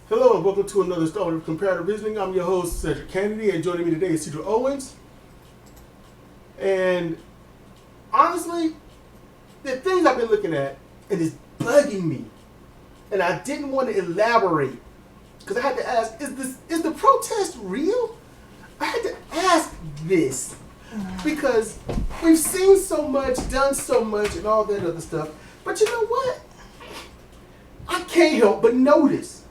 Hello and welcome to another installment of Comparative Reasoning. I'm your host, Cedric Kennedy, and joining me today is Sidra Owens. And honestly, the things I've been looking at, it is bugging me. And I didn't want to elaborate because I had to ask, is the protest real? I had to ask this because we've seen so much, done so much, and all that other stuff. But you know what? I can't help but notice.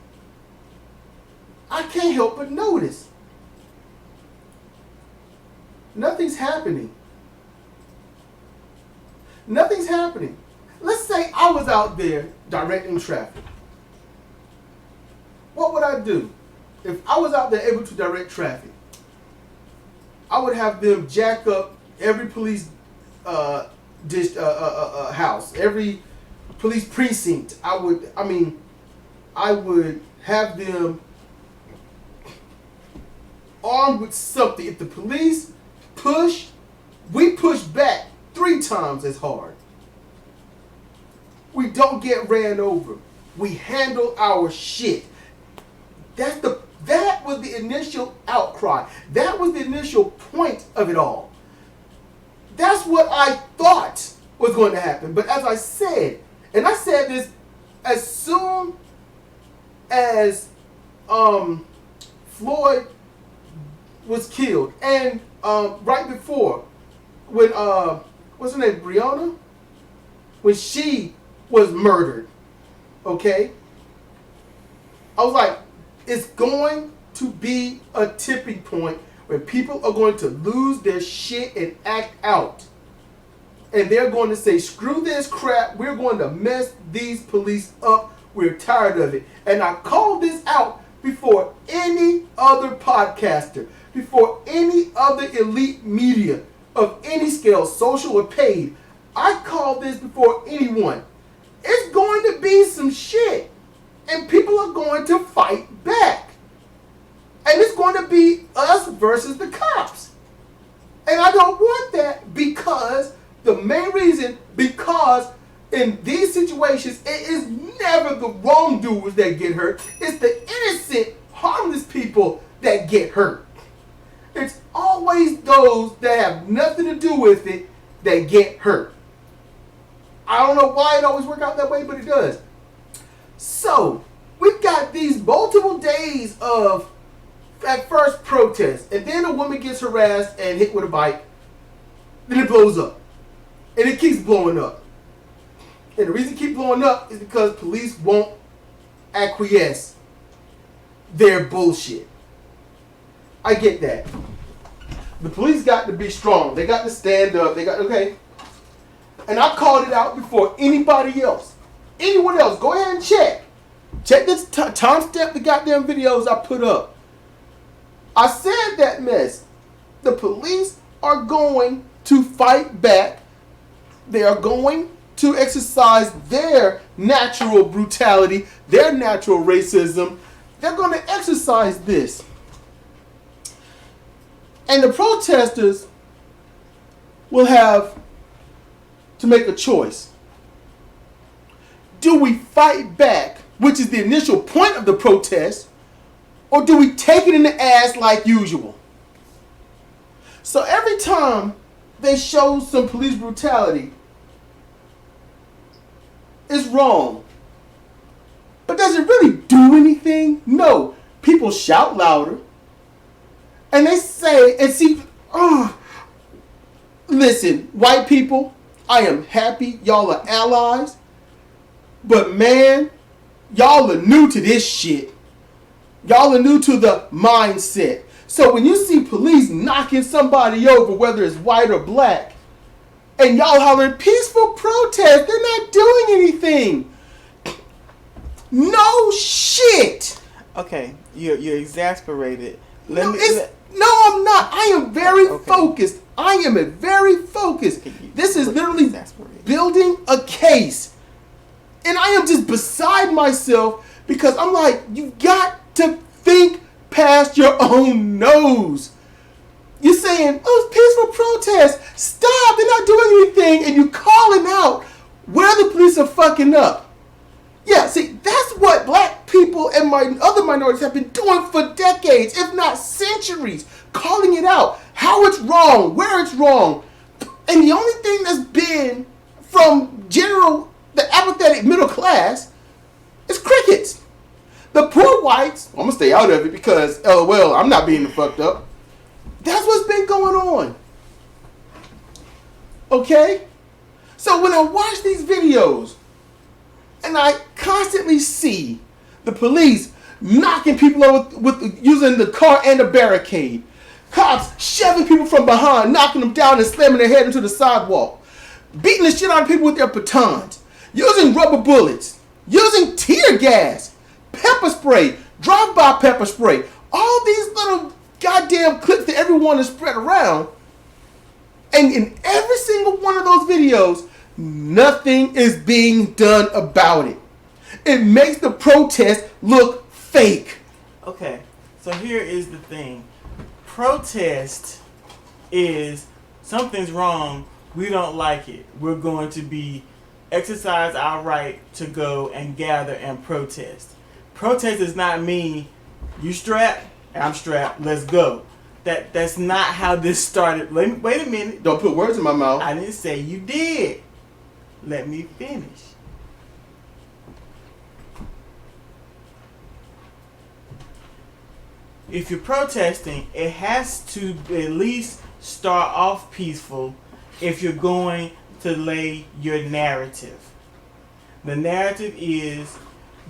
Nothing's happening. Let's say I was out there directing traffic. What would I do? If I was out there able to direct traffic, I would have them jack up every police house, every police precinct. I would have them armed with something. If the police push, we push back 3 times as hard. We don't get ran over. We handle our shit. That was the initial outcry. That was the initial point of it all. That's what I thought was going to happen. But as I said, and I said this as soon as Floyd was killed, and right before, when what's her name, Breonna, when she was murdered, okay, I was like, it's going to be a tipping point where people are going to lose their shit and act out, and they're going to say, screw this crap, we're going to mess these police up, we're tired of it. And I called this out before any other podcaster, before any other elite media of any scale, social or paid. I called this before anyone. It's going to be some shit. And people are going to fight back. And it's going to be us versus the cops. And I don't want that because the main reason, because in these situations, it is never the wrongdoers that get hurt. It's the innocent, harmless people that get hurt. It's always those that have nothing to do with it that get hurt. I don't know why it always works out that way, but it does. So, we've got these multiple days of at first protest, and then a woman gets harassed and hit with a bike, then it blows up. And it keeps blowing up. And the reason it keeps blowing up is because police won't acquiesce their bullshit. I get that. The police got to be strong. They got to stand up. Okay. And I called it out before anybody else. Anyone else, go ahead and check. Check this timestamp the goddamn videos I put up. I said that mess. The police are going to fight back. They are going to exercise their natural brutality, their natural racism. They're going to exercise this. And the protesters will have to make a choice. Do we fight back, which is the initial point of the protest, or do we take it in the ass like usual? So every time they show some police brutality, it's wrong. But does it really do anything? No. People shout louder. And they say, and see, listen, white people, I am happy y'all are allies. But man, y'all are new to this shit. Y'all are new to the mindset. So when you see police knocking somebody over, whether it's white or black, and y'all hollering peaceful protest, they're not doing anything. No shit. Okay, you're exasperated. No, I'm not. I am very focused. I am very focused. This is literally building a case. And I am just beside myself because I'm like, you've got to think past your own nose. You're saying, oh, it's peaceful protest. Stop, they're not doing anything. And you calling out where the police are fucking up. Yeah, see, that's what black people people and other minorities have been doing for decades, if not centuries, calling it out, how it's wrong, where it's wrong. And the only thing that's been from the apathetic middle class is crickets. The poor whites, I'm going to stay out of it because, LOL, I'm not being fucked up. That's what's been going on. Okay? So when I watch these videos, and I constantly see the police knocking people over with using the car and a barricade, cops shoving people from behind, knocking them down and slamming their head into the sidewalk, beating the shit out of people with their batons, using rubber bullets, using tear gas, pepper spray, drive-by pepper spray, all these little goddamn clips that everyone is spread around. And in every single one of those videos, nothing is being done about it. It makes the protest look fake. Okay, so here is the thing. Protest is something's wrong, we don't like it. We're going to exercise our right to go and gather and protest. Protest does not mean you strapped, I'm strapped, let's go. That's not how this started. Wait a minute. Don't put words in my mouth. I didn't say you did. Let me finish. If you're protesting, it has to at least start off peaceful if you're going to lay your narrative. The narrative is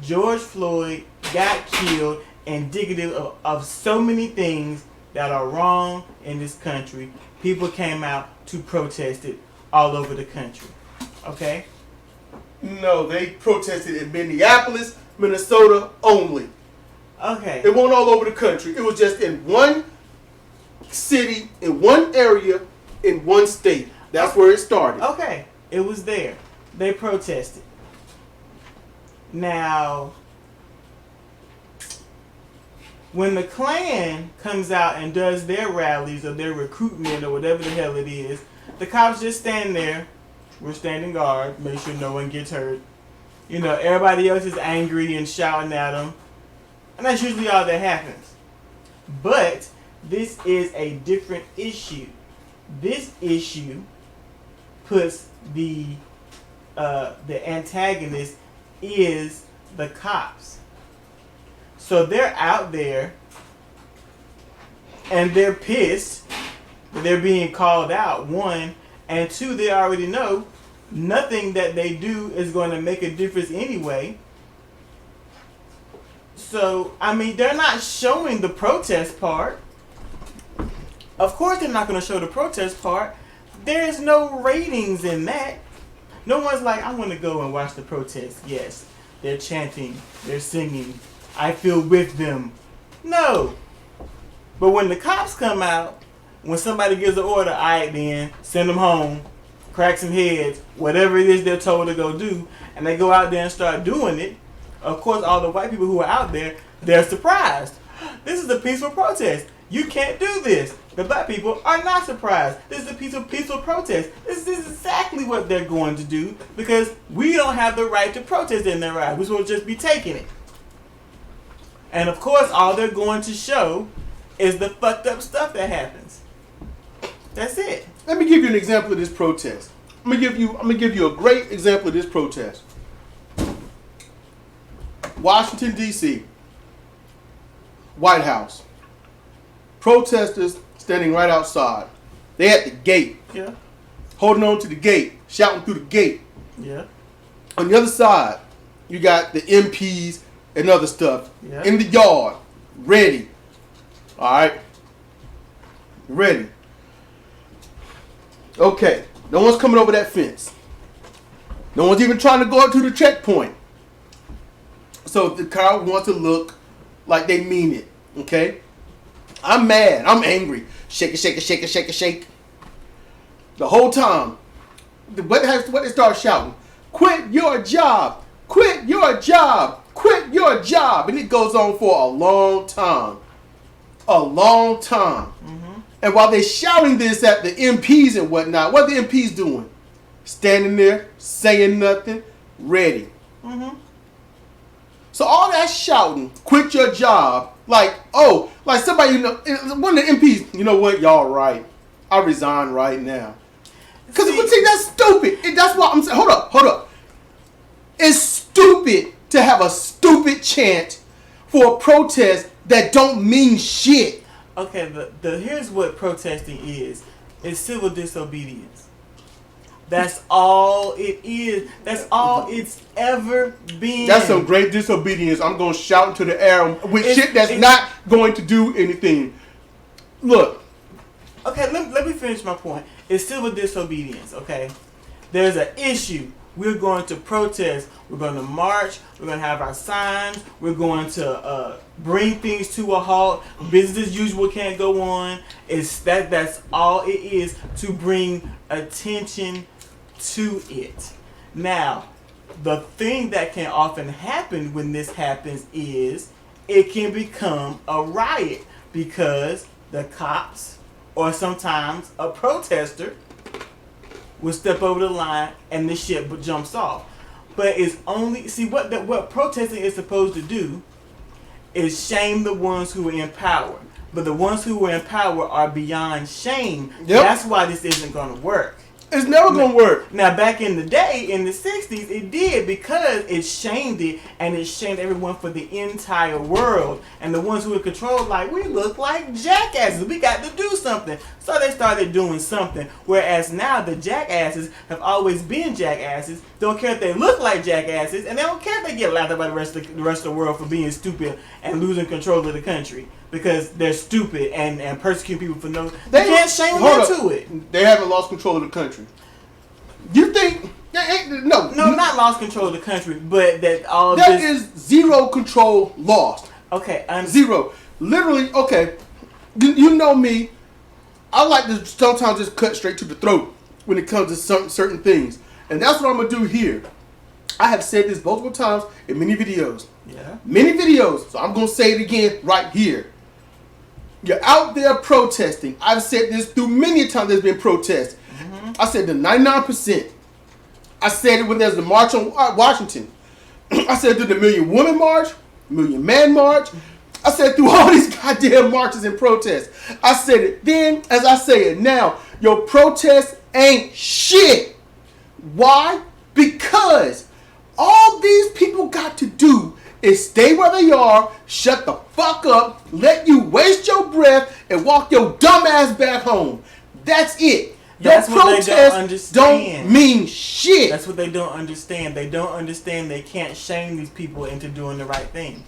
George Floyd got killed, indicative of so many things that are wrong in this country. People came out to protest it all over the country. Okay? No, they protested in Minneapolis, Minnesota only. Okay. It wasn't all over the country. It was just in one city, in one area, in one state. That's where it started. Okay. It was there. They protested. Now, when the Klan comes out and does their rallies or their recruitment or whatever the hell it is, the cops just stand there. We're standing guard, make sure no one gets hurt. You know, everybody else is angry and shouting at them. And that's usually all that happens. But this is a different issue. This issue puts the antagonist is the cops. So they're out there and they're pissed that they're being called out, one, and two, they already know nothing that they do is going to make a difference anyway. So, I mean, they're not showing the protest part. Of course they're not going to show the protest part. There's no ratings in that. No one's like, I want to go and watch the protest. Yes, they're chanting, they're singing, I feel with them. No. But when the cops come out, when somebody gives an order, all right then, send them home, crack some heads, whatever it is they're told to go do, and they go out there and start doing it, of course all the white people who are out there, they're surprised. This is a peaceful protest. You can't do this. The black people are not surprised. This is a peaceful protest. This is exactly what they're going to do because we don't have the right to protest in their eyes. We're supposed to just be taking it. And of course, all they're going to show is the fucked up stuff that happens. That's it. Let me give you an example of this protest. I'm gonna give you a great example of this protest. Washington, D.C. White House. Protesters standing right outside. They at the gate. Yeah. Holding on to the gate. Shouting through the gate. Yeah. On the other side, you got the MPs and other stuff. Yeah. In the yard. Ready. Alright? Ready. Okay. No one's coming over that fence. No one's even trying to go up to the checkpoint. So the crowd wants to look like they mean it. Okay? I'm mad. I'm angry. Shake it, shake it, shake it, shake it, shake. The whole time. What they start shouting? Quit your job. Quit your job. Quit your job. And it goes on for a long time. A long time. Mm-hmm. And while they're shouting this at the MPs and whatnot, what are the MPs doing? Standing there, saying nothing, ready. Mm-hmm. So all that shouting, quit your job, like somebody, you know, one of the MPs, you know what, y'all right. I resign right now. Because see, that's stupid. That's what I'm saying. Hold up. It's stupid to have a stupid chant for a protest that don't mean shit. Okay, here's what protesting is. It's civil disobedience. That's all it is. That's all it's ever been. That's some great disobedience. I'm going to shout into the air with shit that's not going to do anything. Look. Okay, let me finish my point. It's civil disobedience, okay? There's an issue. We're going to protest. We're going to march. We're going to have our signs. We're going to bring things to a halt. Business as usual can't go on. That's all it is, to bring attention to it. Now, the thing that can often happen when this happens is it can become a riot because the cops or sometimes a protester will step over the line and the shit jumps off. But it's only, see, what protesting is supposed to do is shame the ones who are in power. But the ones who are in power are beyond shame. Yep. That's why this isn't going to work. It's never going to work. Now, back in the day, in the 60s, it did, because it shamed it, and it shamed everyone for the entire world. And the ones who were controlled, like, we look like jackasses. We got to do something. So they started doing something. Whereas now, the jackasses have always been jackasses. Don't care if they look like jackasses, and they don't care if they get laughed at by the rest of the world for being stupid and losing control of the country. Because they're stupid and persecute people for no... They can't shame them into it. They haven't lost control of the country. You think... No, not lost control of the country, but that all that is zero control lost. Okay. Zero. Literally, okay. You know me. I like to sometimes just cut straight to the throat when it comes to certain things. And that's what I'm going to do here. I have said this multiple times in many videos. Yeah. Many videos. So I'm going to say it again right here. You're out there protesting. I've said this through many times there's been protests. Mm-hmm. I said the 99%. I said it when there's the march on Washington. I said through the Million Woman March, Million Man March. I said through all these goddamn marches and protests. I said it then as I say it now. Your protest ain't shit. Why? Because all these people got to do is stay where they are, shut the fuck up, let you waste your breath, and walk your dumb ass back home. That's it. That's your protests don't mean shit. That's what they don't understand. They don't understand they can't shame these people into doing the right thing.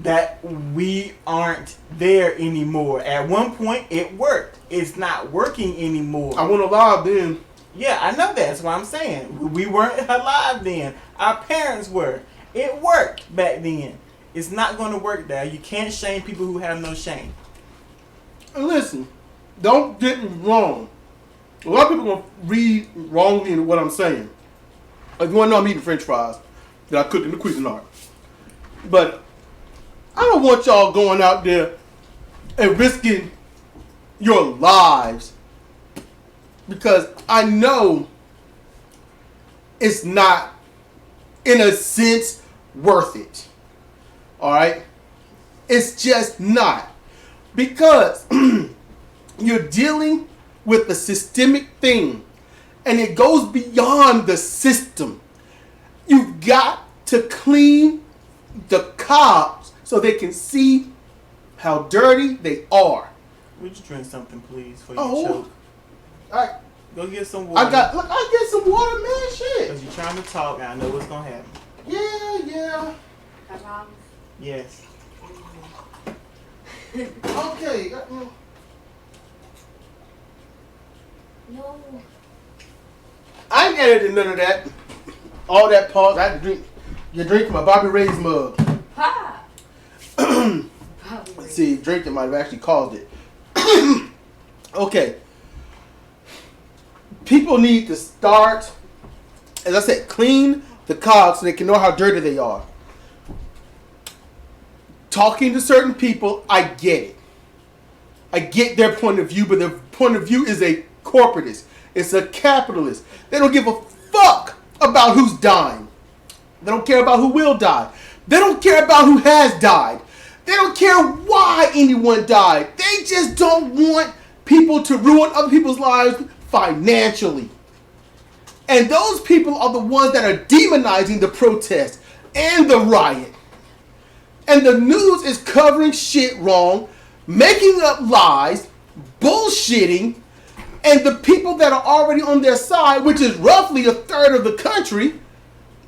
That we aren't there anymore. At one point, it worked. It's not working anymore. I wasn't alive then. Yeah, I know that. That's what I'm saying. We weren't alive then. Our parents were. It worked back then. It's not going to work now. You can't shame people who have no shame. And listen, don't get me wrong. A lot of people are going to read wrongly in what I'm saying. If you want to know, I'm eating French fries that I cooked in the Cuisinart. But I don't want y'all going out there and risking your lives, because I know it's not, in a sense, worth it. Alright? It's just not. Because you're dealing with a systemic thing, and it goes beyond the system. You've got to clean the cops so they can see how dirty they are. Would you drink something, please, for you choke? Alright. Go get some water. I get some water, man. Shit. Because you're trying to talk, and I know what's going to happen. Yeah. Yes. Okay. No. I ain't editing none of that. All that pause. I had to drink. You're drinking my Bobby Ray's mug. Ha! See, drinking might have actually caused it. Okay. People need to start, as I said, clean the cogs so they can know how dirty they are. Talking to certain people, I get it. I get their point of view, but their point of view is a corporatist. It's a capitalist. They don't give a fuck about who's dying. They don't care about who will die. They don't care about who has died. They don't care why anyone died. They just don't want people to ruin other people's lives financially. And those people are the ones that are demonizing the protest and the riot. And the news is covering shit wrong, making up lies, bullshitting, and the people that are already on their side, which is roughly a third of the country,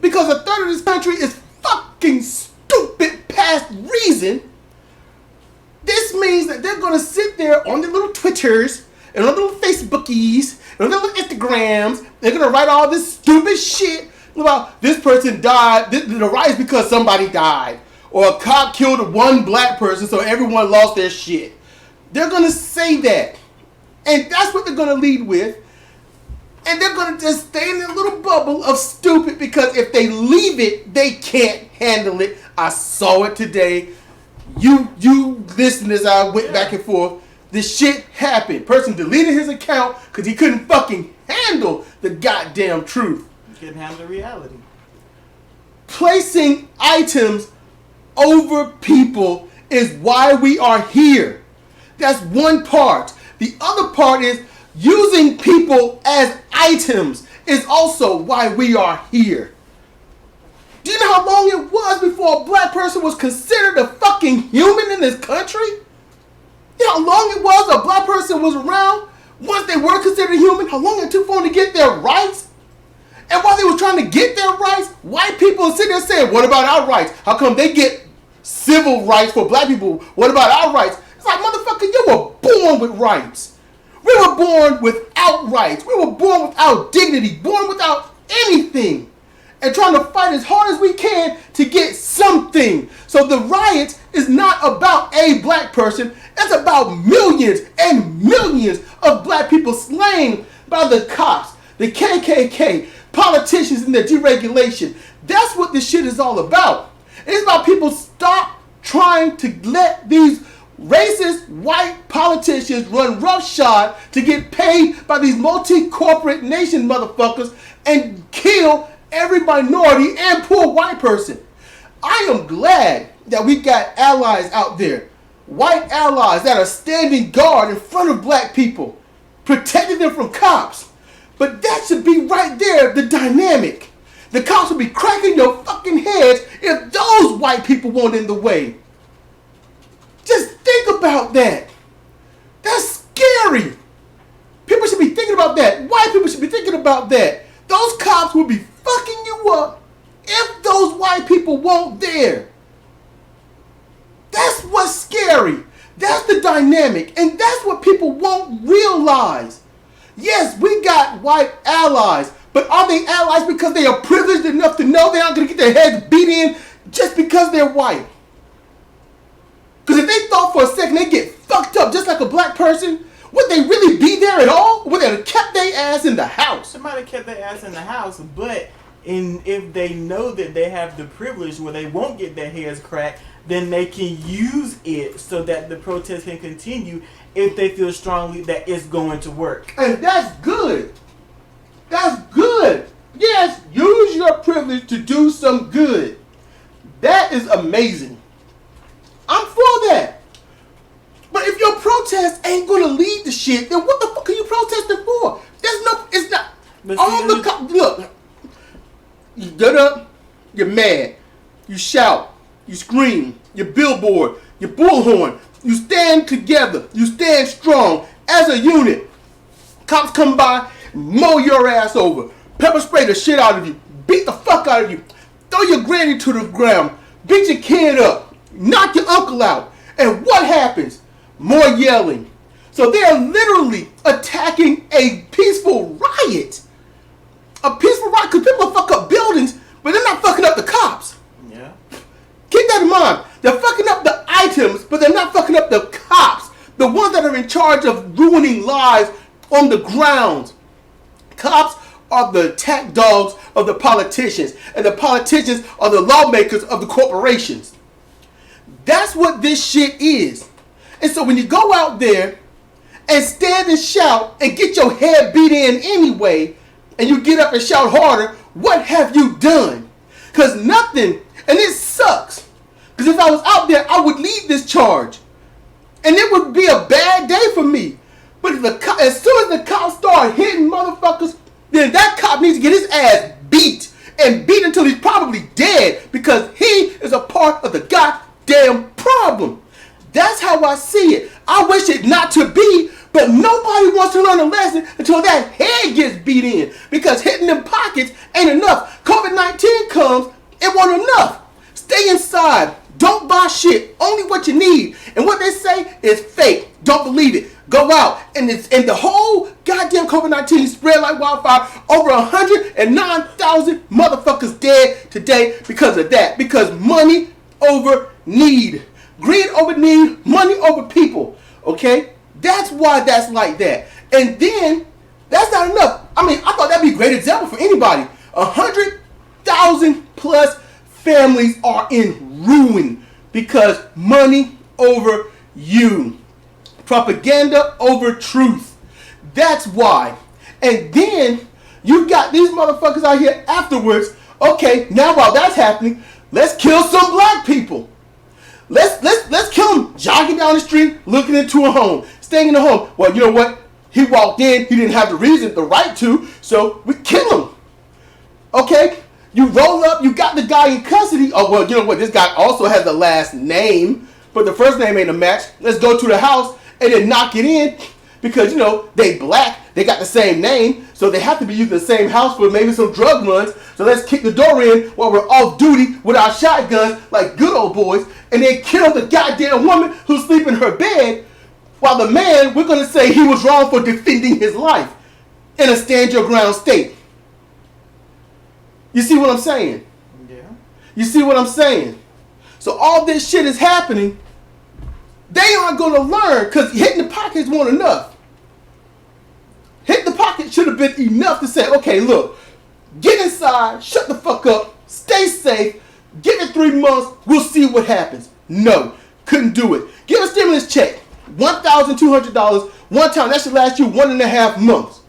because a third of this country is fucking stupid past reason. This means that they're going to sit there on their little Twitters and on their little Facebookies and on their little Instagrams. They're going to write all this stupid shit about this person died. The riot is because somebody died. Or a cop killed one black person so everyone lost their shit. They're going to say that. And that's what they're going to lead with. And they're going to just stay in their little bubble of stupid because if they leave it, they can't handle it. I saw it today. You listeners, I went back and forth. This shit happened. Person deleted his account because he couldn't fucking handle the goddamn truth. He couldn't handle reality. Placing items over people is why we are here. That's one part. The other part is using people as items is also why we are here. Do you know how long it was before a black person was considered a fucking human in this country? You know how long it was a black person was around once they were considered human? How long it took for them to get their rights? And while they were trying to get their rights, white people sit there saying, what about our rights? How come they get civil rights for black people? What about our rights? It's like, motherfucker, you were born with rights. We were born without rights. We were born without dignity, born without anything. And trying to fight as hard as we can to get something. So the riot is not about a black person. It's about millions and millions of black people slain by the cops, the KKK, politicians and their deregulation. That's what this shit is all about. It's about people stop trying to let these racist white politicians run roughshod to get paid by these multi-corporate nation motherfuckers and kill every minority and poor white person. I am glad that we got allies out there, white allies that are standing guard in front of black people, protecting them from cops. But that should be right there, the dynamic. The cops would be cracking your fucking heads if those white people weren't in the way. Just think about that. That's scary. People should be thinking about that. White people should be thinking about that. Those cops would be fucking you up if those white people weren't there. That's what's scary. That's the dynamic. And that's what people won't realize. Yes, we got white allies. But are they allies because they are privileged enough to know they're not going to get their heads beat in just because they're white? Because if they thought for a second they get fucked up just like a black person, would they really be there at all? Would they have kept their ass in the house? They might have kept their ass in the house, but if they know that they have the privilege where they won't get their heads cracked, then they can use it so that the protest can continue if they feel strongly that it's going to work. And that's good. That's good. Yes, use your privilege to do some good. That is amazing. I'm for that. But if your protest ain't going to lead to shit, then what the fuck are you protesting for? There's no, it's not. Look, you get up, you're mad, you shout, you scream, you billboard, you bullhorn, you stand together, you stand strong as a unit. Cops come by, mow your ass over, pepper spray the shit out of you, beat the fuck out of you, throw your granny to the ground, beat your kid up, knock your uncle out. And what happens? More yelling. So they are literally attacking a peaceful riot. A peaceful riot because people fuck up buildings, but they're not fucking up the cops. Yeah. Keep that in mind. They're fucking up the items, but they're not fucking up the cops. The ones that are in charge of ruining lives on the ground. Cops are the attack dogs of the politicians, and the politicians are the lawmakers of the corporations. That's what this shit is. And so when you go out there and stand and shout and get your head beat in anyway, and you get up and shout harder, what have you done? Because nothing And it sucks. Because if I was out there, I would lead this charge. And it would be a bad day for me. But as soon as the cops start hitting motherfuckers, then that cop needs to get his ass beat. And beat until he's probably dead. Because he is a part of the goddamn problem. That's how I see it. I wish it not to be, but nobody wants to learn a lesson until that head gets beat in. Because hitting them pockets ain't enough. COVID-19 comes, it wasn't enough. Stay inside. Don't buy shit. Only what you need. And what they say is fake. Don't believe it. Go out. And the whole goddamn COVID-19 spread like wildfire. Over 109,000 motherfuckers dead today because of that. Because money over need. Greed over need. Money over people. Okay? That's why that's like that. And then, that's not enough. I mean, I thought that'd be a great example for anybody. 100,000 plus families are in ruin because money over you. Propaganda over truth. That's why. And then you got these motherfuckers out here afterwards. Okay, now while that's happening, let's kill some black people. Let's kill them jogging down the street, looking into a home, staying in the home. Well, you know what? He walked in. He didn't have the right to, so we kill him. Okay? You roll up. You got the guy in custody. Oh, well, you know what? This guy also has the last name, but the first name ain't a match. Let's go to the house and then knock it in because, you know, they black. They got the same name, so they have to be using the same house for maybe some drug runs. So let's kick the door in while we're off duty with our shotguns like good old boys and then kill the goddamn woman who's sleeping in her bed while the man, we're going to say he was wrong for defending his life in a stand your ground state. You see what I'm saying? Yeah. You see what I'm saying? So all this shit is happening. They aren't going to learn because hitting the pockets wasn't enough. Hitting the pocket should have been enough to say, okay, look, get inside, shut the fuck up, stay safe, give it 3 months, we'll see what happens. No, couldn't do it. Give a stimulus check, $1,200 one time. That should last you 1.5 months.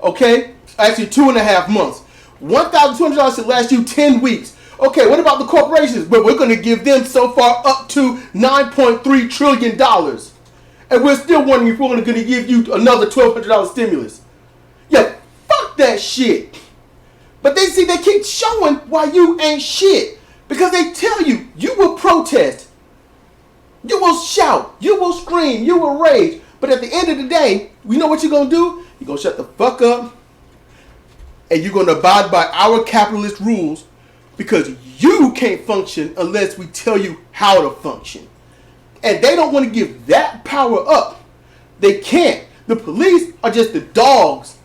Okay? Actually, 2.5 months. $1,200 should last you 10 weeks. Okay, what about the corporations? But we're going to give them so far up to $9.3 trillion. And we're still wondering if we're going to give you another $1,200 stimulus. Yeah, fuck that shit. But they keep showing why you ain't shit. Because they tell you, you will protest. You will shout. You will scream. You will rage. But at the end of the day, you know what you're going to do? You're going to shut the fuck up. And you're going to abide by our capitalist rules. Because you can't function unless we tell you how to function. And they don't want to give that power up. They can't. The police are just the dogs.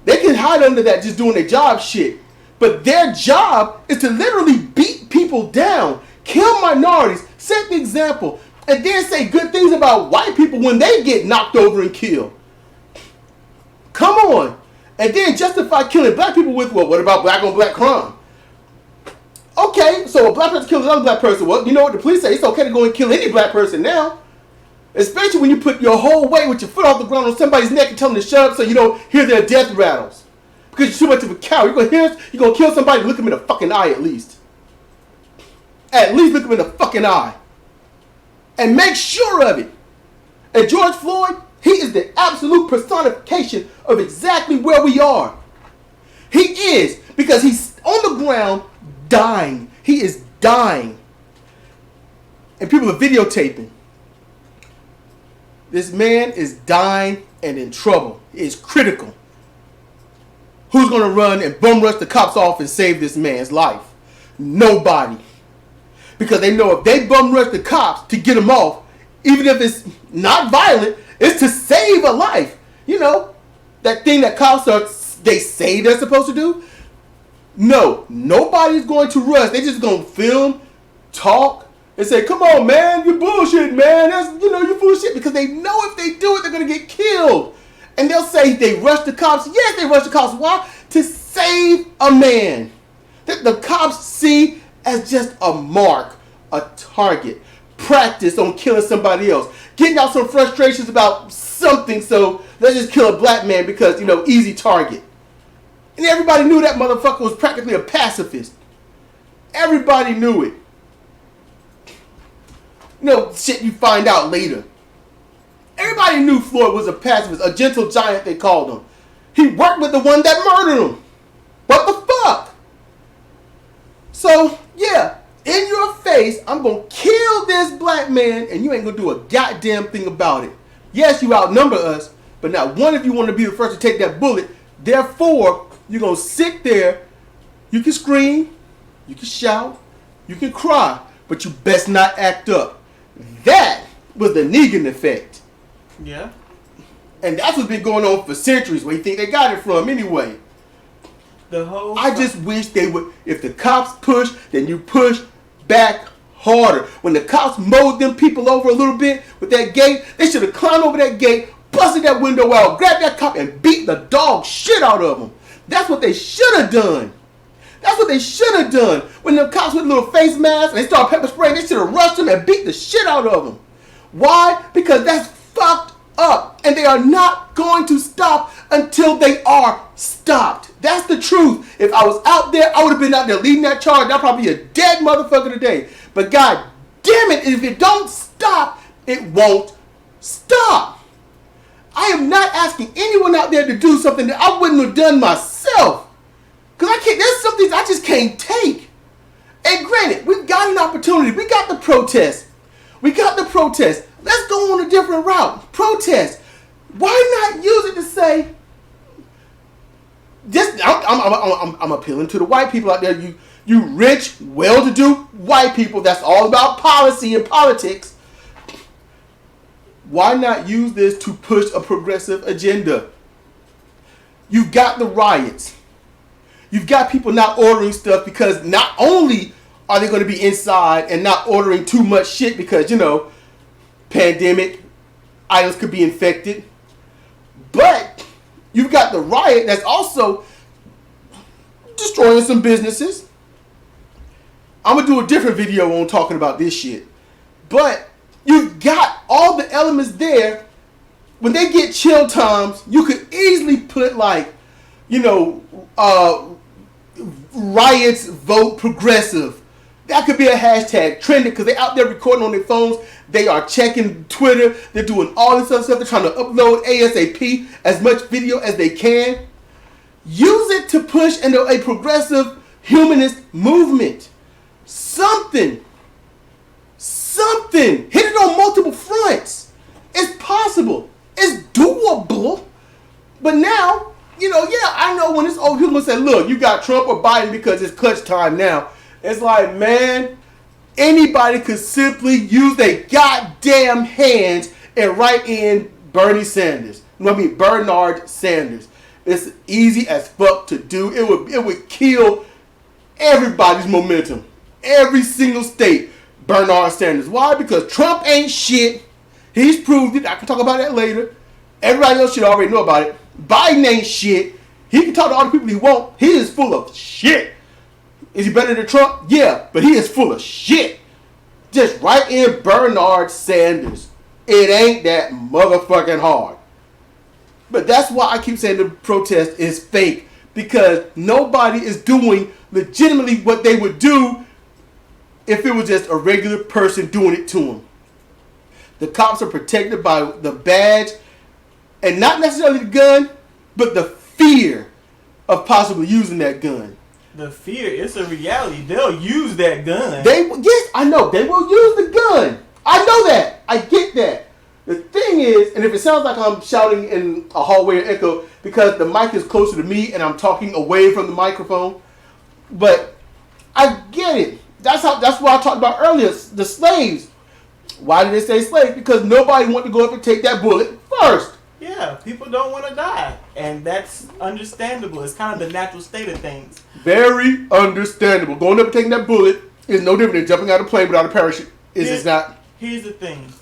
They can hide under that just doing their job shit. But their job is to literally beat people down, kill minorities, set the example, and then say good things about white people when they get knocked over and killed. Come on. And then justify killing black people with, well, what about black on black crime? Okay, so a black person kills another black person. Well, you know what the police say? It's okay to go and kill any black person now. Especially when you put your whole weight with your foot off the ground on somebody's neck and tell them to shut up so you don't hear their death rattles. Because you're too much of a coward. You're going to kill somebody, look them in the fucking eye at least. At least look them in the fucking eye. And make sure of it. And George Floyd, he is the absolute personification of exactly where we are. He is. Because he's on the ground dying. He is dying. And people are videotaping. This man is dying and in trouble. It's critical. Who's going to run and bum rush the cops off and save this man's life? Nobody. Because they know if they bum rush the cops to get him off, even if it's not violent, it's to save a life. You know, that thing that cops they say they're supposed to do. No, nobody's going to rush. They're just going to film, talk, and say, come on, man, you bullshit, man. That's, you bullshit. Because they know if they do it, they're going to get killed. And they'll say they rushed the cops. Yes, they rushed the cops. Why? To save a man. That the cops see as just a mark, a target. Practice on killing somebody else. Getting out some frustrations about something, so let's just kill a black man because, easy target. And everybody knew that motherfucker was practically a pacifist. Everybody knew it. Shit you find out later. Everybody knew Floyd was a pacifist, a gentle giant they called him. He worked with the one that murdered him. What the fuck? So, yeah, in your face, I'm going to kill this black man and you ain't going to do a goddamn thing about it. Yes, you outnumber us, but not one of you want to be the first to take that bullet. Therefore, you're going to sit there. You can scream, you can shout, you can cry, but you best not act up. That was the Negan effect. Yeah. And that's what's been going on for centuries. Where you think they got it from anyway? I just wish they would. If the cops push, then you push back harder. When the cops mowed them people over a little bit with that gate, they should have climbed over that gate, busted that window out, grabbed that cop, and beat the dog shit out of them. That's what they should have done. That's what they should have done. When the cops with little face masks and they start pepper spraying, they should have rushed them and beat the shit out of them. Why? Because that's fucked up. And they are not going to stop until they are stopped. That's the truth. If I was out there, I would have been out there leading that charge. I'd probably be a dead motherfucker today. But god damn it, if it don't stop, it won't stop. I am not asking anyone out there to do something that I wouldn't have done myself. Because there's some things I just can't take. And granted, we've got an opportunity. We got the protest. Let's go on a different route. Protest. Why not use it to say, I'm appealing to the white people out there. You rich, well-to-do white people. That's all about policy and politics. Why not use this to push a progressive agenda? You've got the riots. You've got people not ordering stuff because not only are they going to be inside and not ordering too much shit because, pandemic, items could be infected. But you've got the riot that's also destroying some businesses. I'm going to do a different video on talking about this shit. But you've got all the elements there. When they get chill times, you could easily put riots vote progressive. That could be a hashtag trending because they're out there recording on their phones. They are checking Twitter. They're doing all this other stuff. They're trying to upload ASAP as much video as they can. Use it to push into a progressive humanist movement. Something. Hit it on multiple fronts. It's possible. It's doable. But now, I know when it's old people say, look, you got Trump or Biden because it's clutch time now. It's like, man, anybody could simply use their goddamn hands and write in Bernard Sanders. It's easy as fuck to do. It would kill everybody's momentum. Every single state, Bernard Sanders. Why? Because Trump ain't shit. He's proved it. I can talk about that later. Everybody else should already know about it. Biden ain't shit. He can talk to all the people he wants. He is full of shit. Is he better than Trump? Yeah, but he is full of shit. Just write in Bernard Sanders. It ain't that motherfucking hard. But that's why I keep saying the protest is fake. Because nobody is doing legitimately what they would do if it was just a regular person doing it to them. The cops are protected by the badge. And not necessarily the gun, but the fear of possibly using that gun. The fear, it's a reality. They'll use that gun. Yes, I know. They will use the gun. I know that. I get that. The thing is, and if it sounds like I'm shouting in a hallway or echo, because the mic is closer to me and I'm talking away from the microphone, but I get it. That's what I talked about earlier. The slaves. Why did they say slaves? Because nobody wanted to go up and take that bullet first. Yeah, people don't want to die. And that's understandable. It's kind of the natural state of things. Very understandable. Going up and taking that bullet is no different than jumping out of a plane without a parachute. It's not. Here's the thing.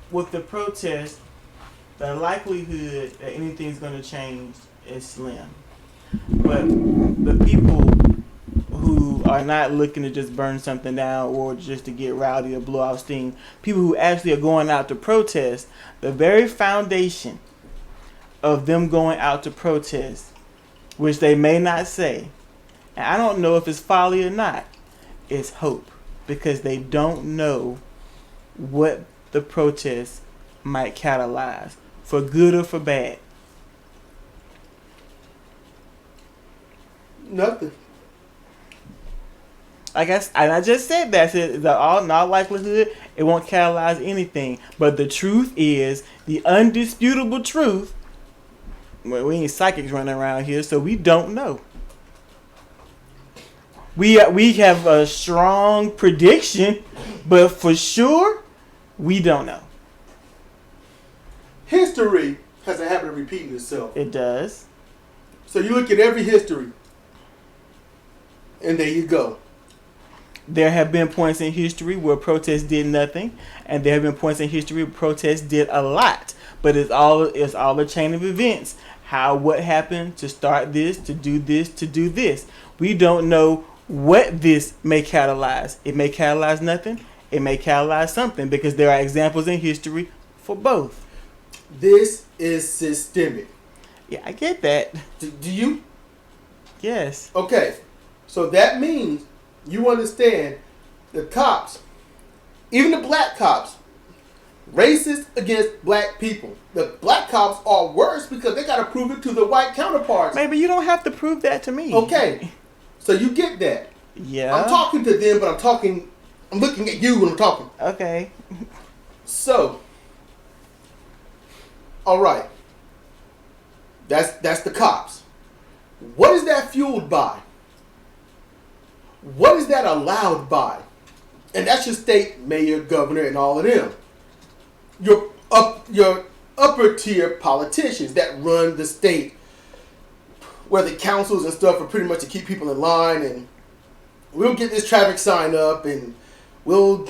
With the protest, the likelihood that anything's going to change is slim. But the people who are not looking to just burn something down or just to get rowdy or blow out steam, people who actually are going out to protest, the very foundation of them going out to protest, which they may not say, And I don't know if it's folly or not. It's hope. Because they don't know what the protest might catalyze. For good or for bad. Nothing. I guess, and I just said that. I said, in all likelihood, it won't catalyze anything. But the truth is, the undisputable truth, well, we ain't psychics running around here, so we don't know. We have a strong prediction, but for sure, we don't know. History has a habit of repeating itself. It does. So you look at every history, and there you go. There have been points in history where protests did nothing, and there have been points in history where protests did a lot. But it's all a chain of events. What happened to start this, to do this, to do this. We don't know what this may catalyze. It may catalyze nothing. It may catalyze something, because there are examples in history for both. This is systemic. Yeah, I get that. Do you? Yes. Okay. So that means you understand the cops, even the black cops, racist against black people. The black cops are worse because they got to prove it to the white counterparts. Maybe you don't have to prove that to me. Okay. So you get that. Yeah. I'm talking to them, but I'm looking at you when I'm talking. Okay. So, all right. That's the cops. What is that fueled by? What is that allowed by? And that's your state mayor, governor, and all of them. Your upper tier politicians that run the state, where the councils and stuff are pretty much to keep people in line, and we'll get this traffic sign up, and we'll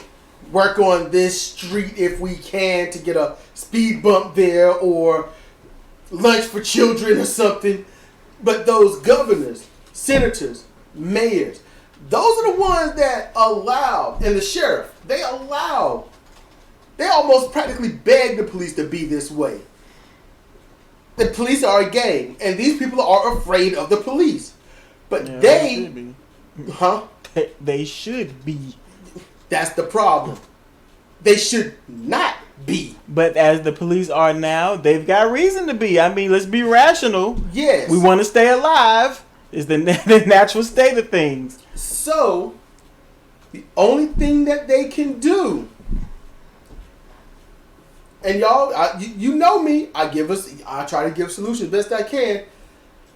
work on this street if we can to get a speed bump there, or lunch for children or something. But those governors, senators, mayors, those are the ones that allow, and the sheriff, they almost practically beg the police to be this way. The police are a gang, and these people are afraid of the police. But Yeah, they should be. huh? They should be. That's the problem. They should not be. But as the police are now, they've got reason to be. I mean, let's be rational. Yes. We want to stay alive. Is the natural state of things. So, the only thing that they can do, and y'all, you know me, I try to give solutions best I can.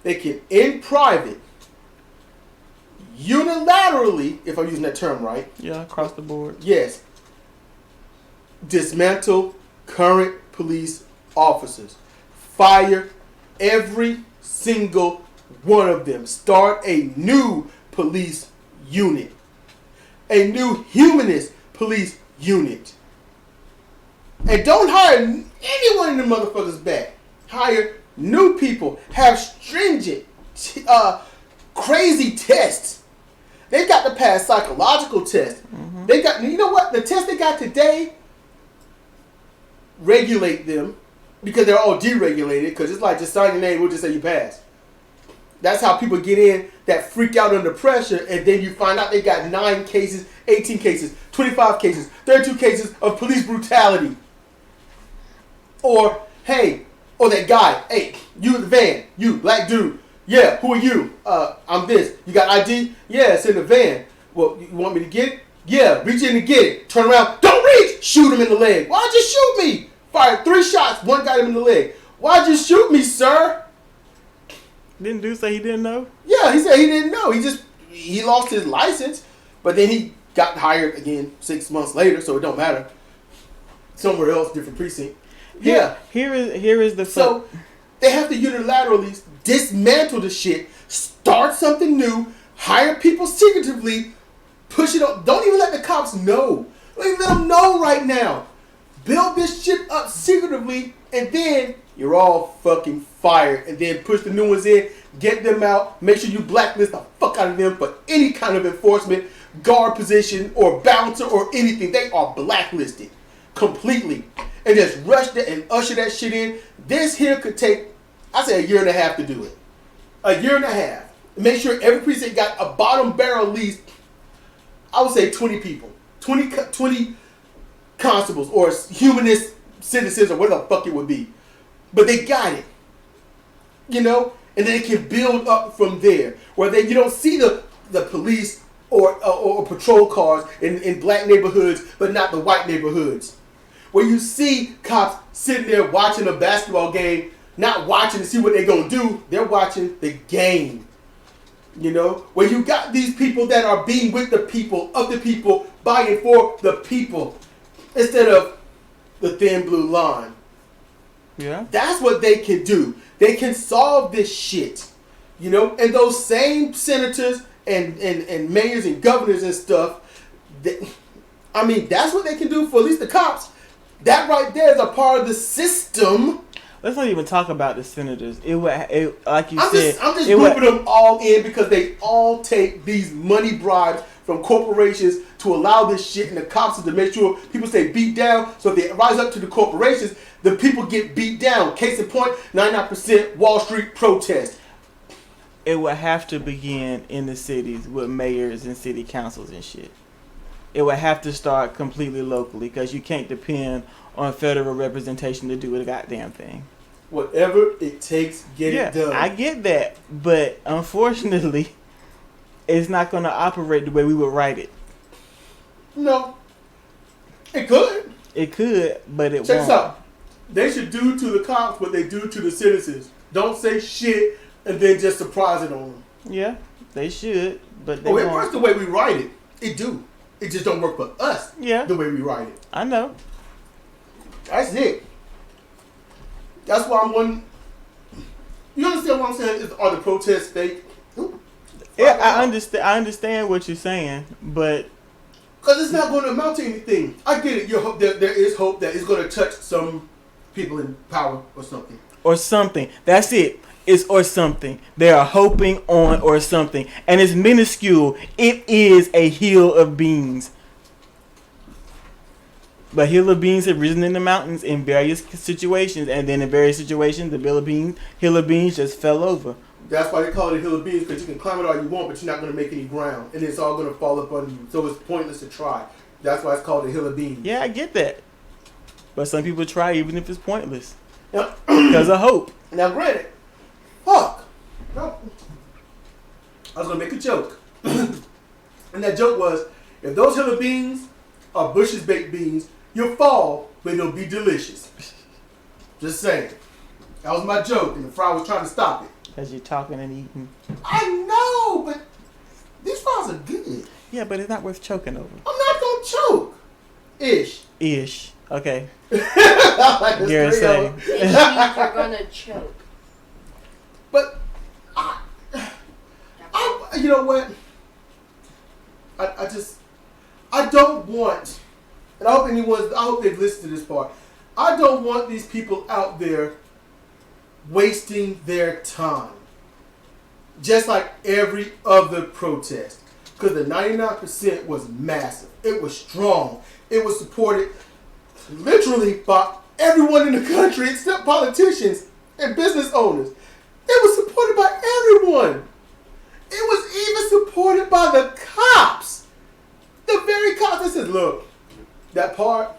They can, in private, unilaterally, if I'm using that term right. Yeah, across the board. Yes. Dismantle current police officers. Fire every single one of them. Start a new police unit. A new humanist police unit. And don't hire anyone in the motherfuckers back. Hire new people. Have stringent, crazy tests. They got to pass psychological tests. Mm-hmm. They got, you know what? The test they got today, regulate them, because they're all deregulated. Because it's like just sign your name, we'll just say you pass. That's how people get in that freak out under pressure, and then you find out they got 9 cases, 18 cases, 25 cases, 32 cases of police brutality. Or, hey, or that guy, hey, you in the van, you, black dude, yeah, who are you? I'm this. You got ID? Yeah, it's in the van. Well, you want me to get it? Yeah, reach in and get it. Turn around, don't reach! Shoot him in the leg. Why'd you shoot me? Fired 3 shots, one got him in the leg. Why'd you shoot me, sir? Didn't dude say he didn't know? Yeah, he said he didn't know. He lost his license, but then he got hired again 6 months later, so it don't matter. Somewhere else, different precinct. Yeah. Here is the so they have to unilaterally dismantle the shit, start something new, hire people secretively, push it up. Don't even let the cops know. Don't even let them know right now. Build this shit up secretively, and then you're all fucking fired. And then push the new ones in, get them out, make sure you blacklist the fuck out of them for any kind of enforcement, guard position, or bouncer, or anything. They are blacklisted completely. And just rush that and usher that shit in. This here could take, I say, a year and a half to do it. A year and a half. Make sure every precinct got a bottom barrel at least, I would say 20 people. 20 constables or humanist citizens or whatever the fuck it would be. But they got it. You know? And then it can build up from there. Where you don't see the police or patrol cars in black neighborhoods, but not the white neighborhoods. Where you see cops sitting there watching a basketball game, not watching to see what they're going to do. They're watching the game. You know? Where you got these people that are being with the people, of the people, by and for the people. Instead of the thin blue line. Yeah. That's what they can do. They can solve this shit. You know? And those same senators and mayors and governors and stuff, that's what they can do for at least the cops. That right there is a part of the system. Let's not even talk about the senators. Like you I'm said, just grouping them all in because they all take these money bribes from corporations to allow this shit, and the cops to make sure people stay beat down. So if they rise up to the corporations, the people get beat down. Case in point, 99% Wall Street protest. It would have to begin in the cities with mayors and city councils and shit. It would have to start completely locally because you can't depend on federal representation to do a goddamn thing. Whatever it takes, get it done. I get that, but unfortunately, it's not going to operate the way we would write it. No. It could. It could, but it Check won't. this out. They should do to the cops what they do to the citizens. Don't say shit and then just surprise it on them. Yeah, they should, but they won't. It works the way we write it. It do. It just don't work for us. Yeah. The way we write it. I know. That's it. That's why I'm wondering. You understand what I'm saying? Are the protests fake? Yeah, I understand what you're saying, but because it's not going to amount to anything. I get it. There is hope that it's going to touch some people in power or something. Or something. That's it. It's or something. They are hoping on or something, and it's minuscule. It is a hill of beans. But hill of beans have risen in the mountains in various situations, and then in various situations, the hill of beans just fell over. That's why they call it a hill of beans, because you can climb it all you want, but you're not going to make any ground, and it's all going to fall up on you. So it's pointless to try. That's why it's called a hill of beans. Yeah, I get that. But some people try even if it's pointless. Now, because of hope. Now, granted, fuck. No. I was going to make a joke. And that joke was, if those hill of beans are Bush's baked beans, you'll fall, but it'll be delicious. Just saying. That was my joke, and the fry was trying to stop it. Because you're talking and eating. I know, but these fries are good. Yeah, but it's not worth choking over. I'm not going to choke. Ish. Okay. Like You're saying. It means you're gonna choke. But, you know what? I don't want, and I hope they've listened to this part. I don't want these people out there wasting their time. Just like every other protest. Because the 99% was massive. It was strong. It was supported literally by everyone in the country except politicians and business owners. It was supported by everyone. It was even supported by the cops. The very cops that said, look, that part,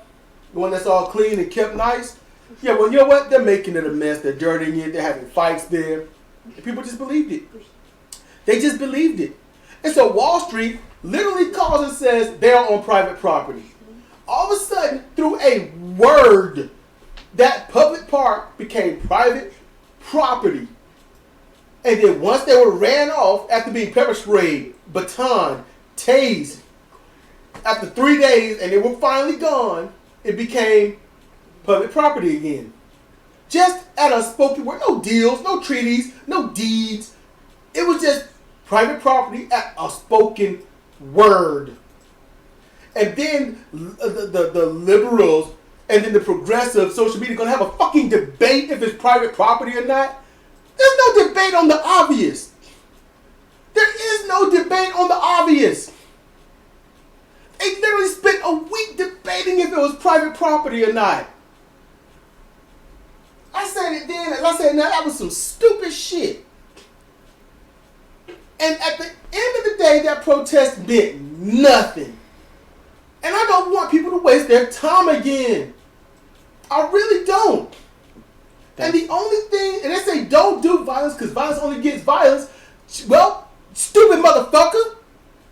the one that's all clean and kept nice, yeah, well, you know what? They're making it a mess. They're dirtying it. They're having fights there. And people just believed it. They just believed it. And so Wall Street literally calls and says they're on private property. All of a sudden, through a word, that public park became private property. And then once they were ran off after being pepper sprayed, baton, tased, after 3 days and they were finally gone, it became public property again. Just at a spoken word, no deals, no treaties, no deeds. It was just private property at a spoken word. And then the liberals and then the progressive social media are going to have a fucking debate if it's private property or not. There's no debate on the obvious. There is no debate on the obvious. They literally spent a week debating if it was private property or not. I said it then, and I said now that was some stupid shit. And at the end of the day, that protest meant nothing. And I don't want people to waste their time again. I really don't. And the only thing, and they say don't do violence because violence only gets violence. Well, stupid motherfucker.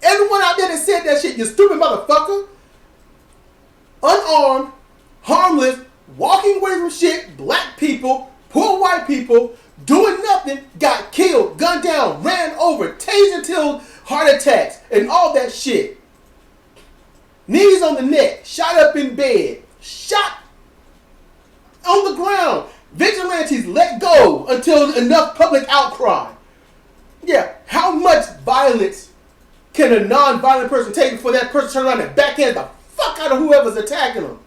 Everyone out there that said that shit, you stupid motherfucker. Unarmed, harmless, walking away from shit, black people, poor white people, doing nothing, got killed, gunned down, ran over, tasered till heart attacks, and all that shit. Knees on the neck, shot up in bed, shot on the ground. Vigilantes let go until enough public outcry. Yeah, how much violence can a non-violent person take before that person turns around and backhand the fuck out of whoever's attacking them?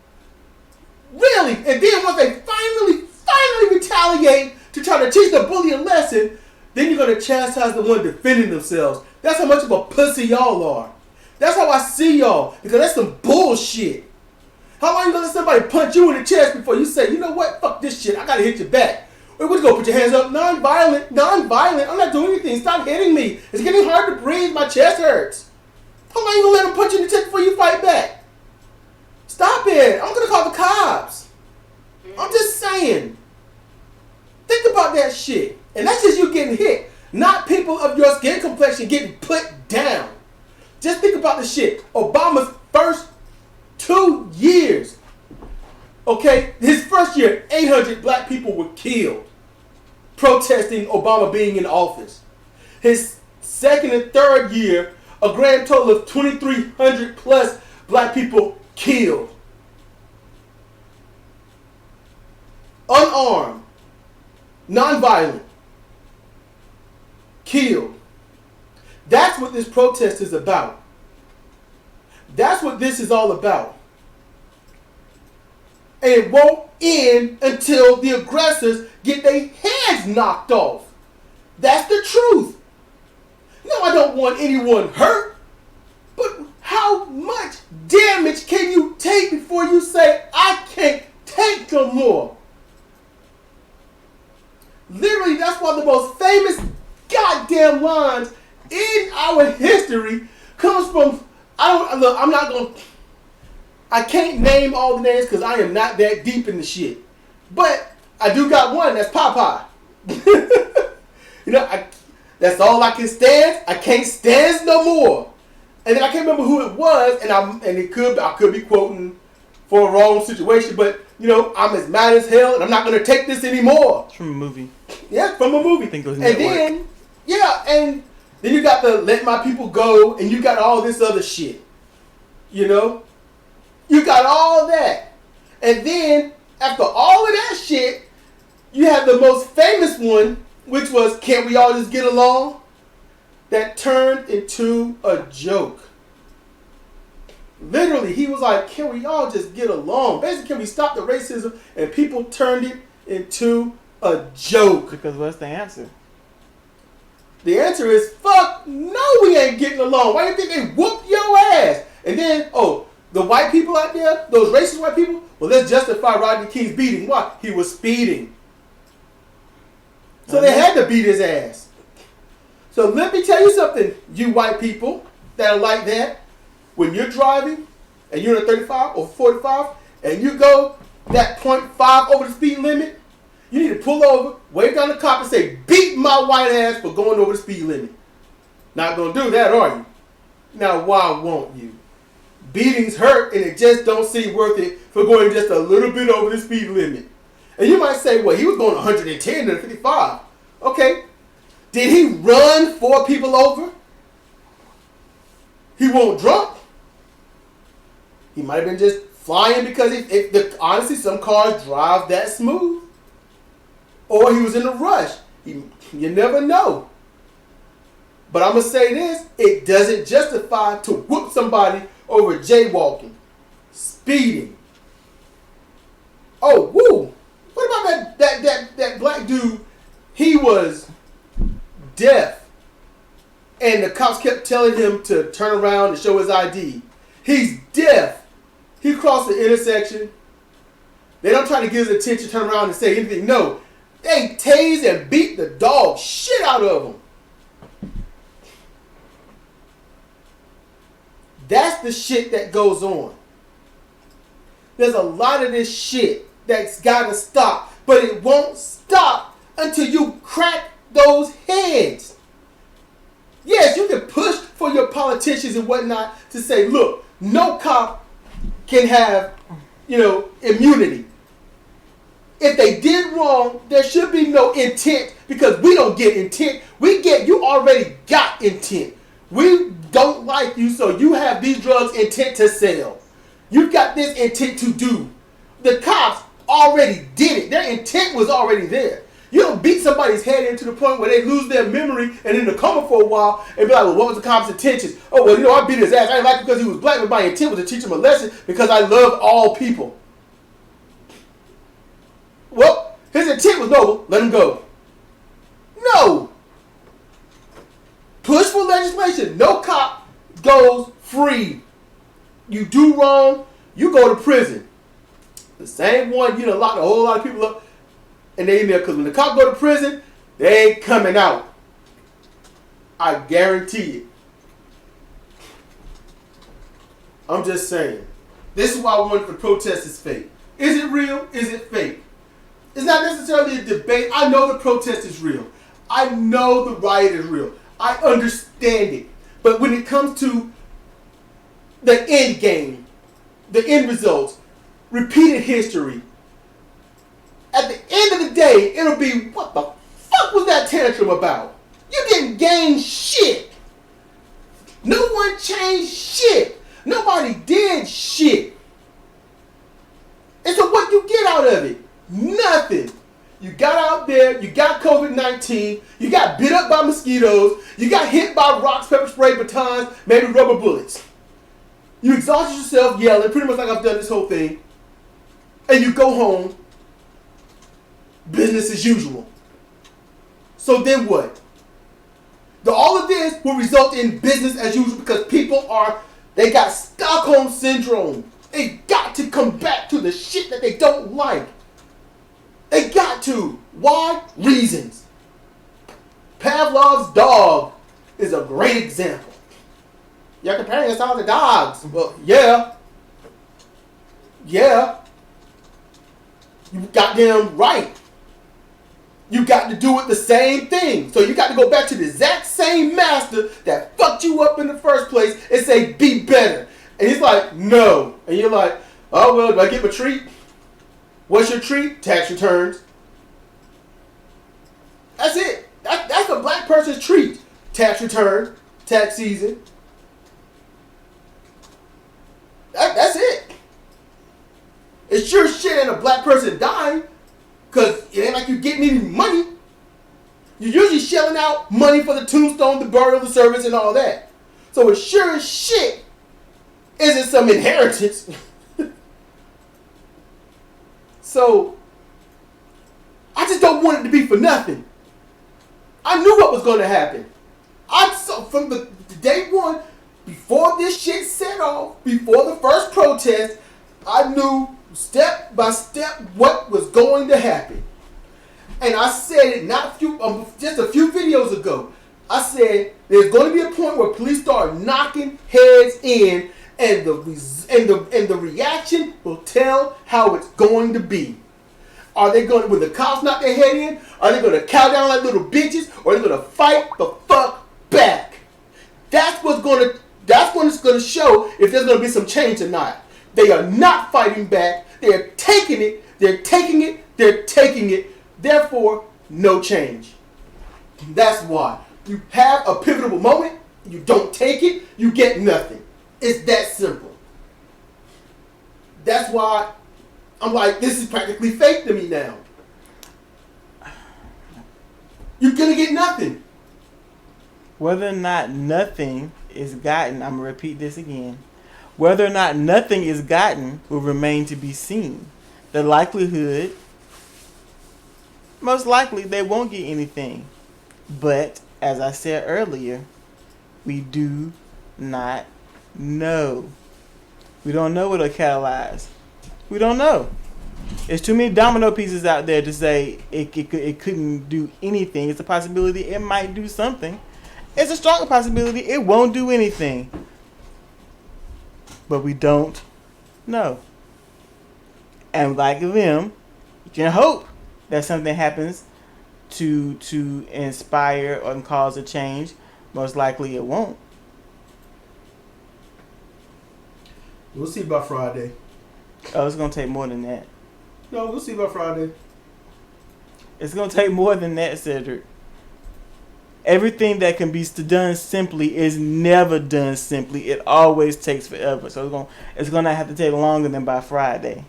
Really? And then once they finally retaliate to try to teach the bully a lesson, then you're going to chastise the one defending themselves. That's how much of a pussy y'all are. That's how I see y'all, because that's some bullshit. How long you gonna let somebody punch you in the chest before you say, you know what, fuck this shit, I gotta hit you back? Wait, what you go, put your hands up? Non-violent, I'm not doing anything, stop hitting me. It's getting hard to breathe, my chest hurts. How long you gonna let them punch you in the chest before you fight back? Stop it, I'm gonna call the cops. I'm just saying. Think about that shit. And that's just you getting hit, not people of your skin complexion getting put down. Just think about the shit. Obama's first 2 years. Okay, his first year, 800 black people were killed protesting Obama being in office. His second and third year, a grand total of 2,300 plus black people killed. Unarmed, nonviolent, killed. That's what this protest is about. That's what this is all about. And it won't end until the aggressors get their heads knocked off. That's the truth. No, I don't want anyone hurt. But how much damage can you take before you say, I can't take no more? Literally, that's why the most famous goddamn lines in our history comes from, I can't name all the names because I am not that deep in the shit. But I do got one, that's Popeye. That's all I can stand. I can't stand no more. And then I can't remember who it was, and I could be quoting for a wrong situation, but I'm as mad as hell, and I'm not gonna take this anymore. It's from a movie. Yeah, from a movie. I think it was and then you got the Let My People Go, and you got all this other shit. You got all that. And then, after all of that shit, you have the most famous one, which was Can't We All Just Get Along? That turned into a joke. Literally, he was like, can we all just get along? Basically, can we stop the racism? And people turned it into a joke. Because what's the answer? The answer is, fuck, no, we ain't getting along. Why do you think they whooped your ass? And then, the white people out there, those racist white people, well, let's justify Rodney King's beating. Why? He was speeding. So they had to beat his ass. So let me tell you something, you white people that are like that. When you're driving and you're in a 35 or 45 and you go that 0.5 over the speed limit, you need to pull over, wave down the cop and say, beat my white ass for going over the speed limit. Not going to do that, are you? Now, why won't you? Beatings hurt and it just don't seem worth it for going just a little bit over the speed limit. And you might say, well, he was going 110 to 55. Okay. Did he run 4 people over? He won't drunk. He might have been just flying because honestly, some cars drive that smooth. Or he was in a rush. You never know. But I'm going to say this. It doesn't justify to whoop somebody over jaywalking, speeding. Oh, woo. What about that black dude? He was deaf. And the cops kept telling him to turn around and show his ID. He's deaf. He crossed the intersection. They don't try to get his attention, turn around and say anything. No. They tased and beat the dog shit out of him. That's the shit that goes on. There's a lot of this shit that's gotta stop, but it won't stop until you crack those heads. Yes, you can push for your politicians and whatnot to say, look, no cop can have, immunity. If they did wrong, there should be no intent, because we don't get intent. You already got intent. We don't like you, so you have these drugs intent to sell. You've got this intent to do. The cops already did it. Their intent was already there. You don't beat somebody's head into the point where they lose their memory and in a coma for a while and be like, well, what was the cop's intentions? Oh, well, I beat his ass. I didn't like him because he was black, but my intent was to teach him a lesson because I love all people. Well, his intent was noble. Let him go. No. Push for legislation. No cop goes free. You do wrong, you go to prison. The same one, lock a whole lot of people up. And they in there, because when the cops go to prison, they ain't coming out. I guarantee it. I'm just saying. This is why I wanted the protest is fake. Is it real? Is it fake? It's not necessarily a debate. I know the protest is real. I know the riot is real. I understand it. But when it comes to the end game, the end results, repeated history, at the end of the day, it'll be, what the fuck was that tantrum about? You didn't gain shit. No one changed shit. Nobody did shit. And so what you get out of it? Nothing. You got out there, you got COVID-19, you got bit up by mosquitoes, you got hit by rocks, pepper spray, batons, maybe rubber bullets. You exhausted yourself yelling, pretty much like I've done this whole thing, and you go home, business as usual. So then what? All of this will result in business as usual because they got Stockholm Syndrome. They got to come back to the shit that they don't like. They got to. Why? Reasons. Pavlov's dog is a great example. You're comparing us all to dogs. Well, yeah. Yeah. You goddamn right. You got to do it the same thing. So you got to go back to the exact same master that fucked you up in the first place and say, be better. And he's like, no. And you're like, oh, well, do I get my treat? What's your treat? Tax returns. That's it. That's a black person's treat. Tax return. Tax season. That's it. It's sure shit ain't a black person dying. Because it ain't like you're getting any money. You're usually shelling out money for the tombstone, the burial, the service, and all that. So it sure as shit isn't some inheritance. So I just don't want it to be for nothing. I knew what was going to happen. From the day one, before this shit set off, before the first protest, I knew step by step what was going to happen. And I said it just a few videos ago. I said there's going to be a point where police start knocking heads in, and the reaction will tell how it's going to be. Are they going to, when the cops knock their head in, are they going to cow down like little bitches, or are they going to fight the fuck back? That's when it's going to show if there's going to be some change or not. They are not fighting back. They're taking it. They're taking it. They're taking it. Therefore, no change. That's why. You have a pivotal moment. You don't take it. You get nothing. It's that simple. That's why I'm like, this is practically fake to me now. You're going to get nothing. Whether or not nothing is gotten, I'm going to repeat this again. Whether or not nothing is gotten will remain to be seen. The likelihood, most likely, they won't get anything. But, as I said earlier, we do not know. We don't know what'll catalyze. We don't know. There's too many domino pieces out there to say it couldn't do anything. It's a possibility it might do something. It's a stronger possibility it won't do anything. but we don't know. And like them, you can hope that something happens to inspire or cause a change. Most likely it won't. We'll see by Friday. Oh, it's going to take more than that. No, we'll see by Friday. It's going to take more than that, Cedric. Everything that can be done simply is never done simply. It always takes forever. So it's going to have to take longer than by Friday.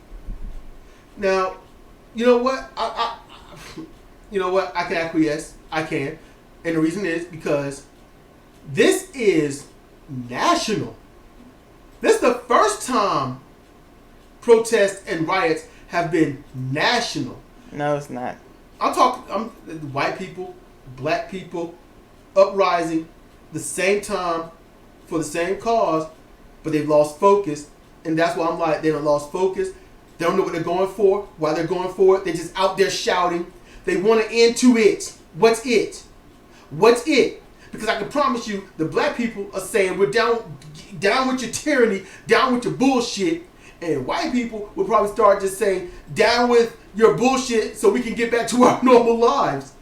Now, you know what? You know what? I can acquiesce. I can. And the reason is because this is national. This is the first time protests and riots have been national. No, it's not. I'm white people, black people, uprising the same time for the same cause, but they've lost focus. And that's why I'm like, they've lost focus. They don't know what they're going for, why they're going for it. They're just out there shouting. They want to end to it. What's it? What's it? Because I can promise you, the black people are saying, we're down with your tyranny, down with your bullshit. And white people will probably start just saying, down with your bullshit so we can get back to our normal lives.